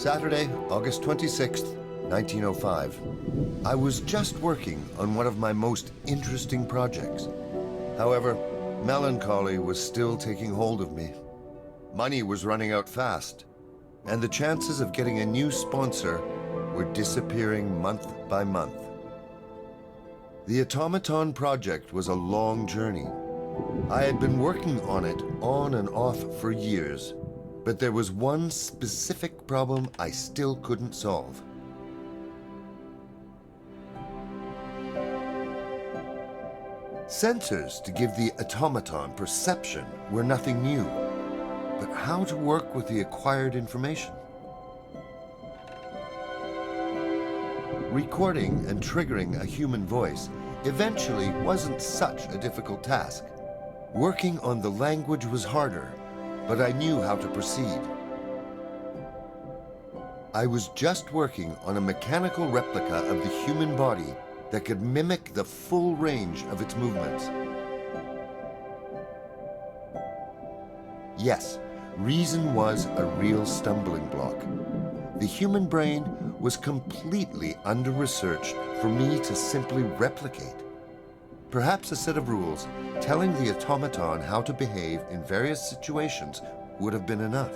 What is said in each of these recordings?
Saturday, August 26th, 1905. I was just working on one of my most interesting projects. However, melancholy was still taking hold of me. Money was running out fast, and the chances of getting a new sponsor were disappearing month by month. The automaton project was a long journey. I had been working on it on and off for years, but there was one specific problem I still couldn't solve. Sensors to give the automaton perception were nothing new, but how to work with the acquired information? Recording and triggering a human voice eventually wasn't such a difficult task. Working on the language was harder, but I knew how to proceed. I was just working on a mechanical replica of the human body that could mimic the full range of its movements. Yes, reason was a real stumbling block. The human brain was completely under-researched for me to simply replicate. Perhaps a set of rules telling the automaton how to behave in various situations would have been enough.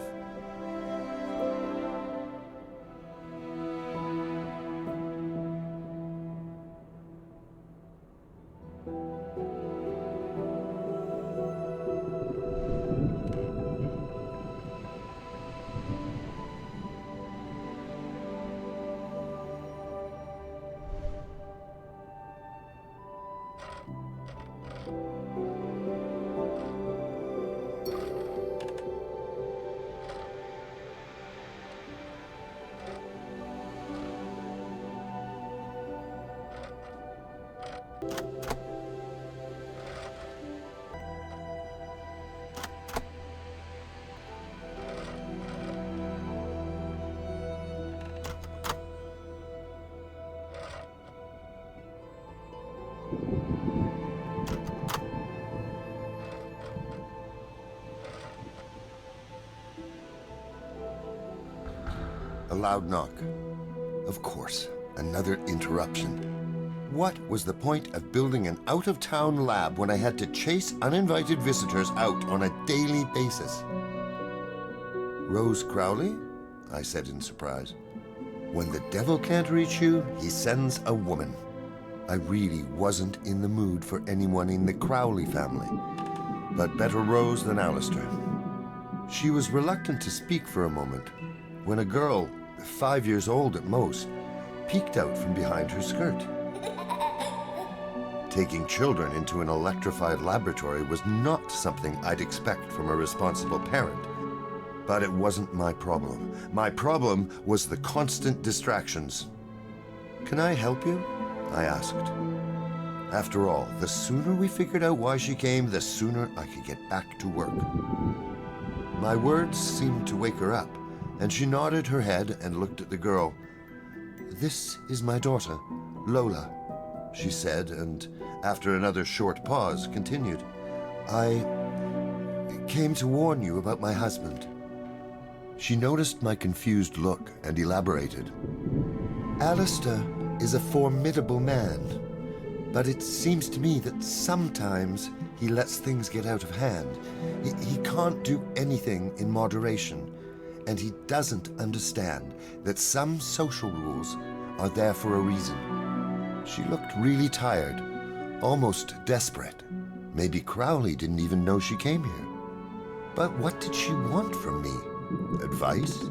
A loud knock. Of course, another interruption. What was the point of building an out-of-town lab when I had to chase uninvited visitors out on a daily basis? Rose Crowley? I said in surprise. When the devil can't reach you, he sends a woman. I really wasn't in the mood for anyone in the Crowley family, but better Rose than Alistair. She was reluctant to speak for a moment when a girl, 5 years old at most, peeked out from behind her skirt. Taking children into an electrified laboratory was not something I'd expect from a responsible parent. But it wasn't my problem. My problem was the constant distractions. "Can I help you?" I asked. After all, the sooner we figured out why she came, the sooner I could get back to work. My words seemed to wake her up, and she nodded her head and looked at the girl. "This is my daughter, Lola," she said, and after another short pause, continued. "I came to warn you about my husband." She noticed my confused look and elaborated. "Alistair is a formidable man, but it seems to me that sometimes he lets things get out of hand. He can't do anything in moderation, and he doesn't understand that some social rules are there for a reason." She looked really tired, almost desperate. Maybe Crowley didn't even know she came here. But what did she want from me? Advice?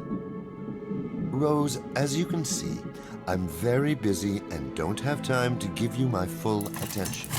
"Rose, as you can see, I'm very busy and don't have time to give you my full attention.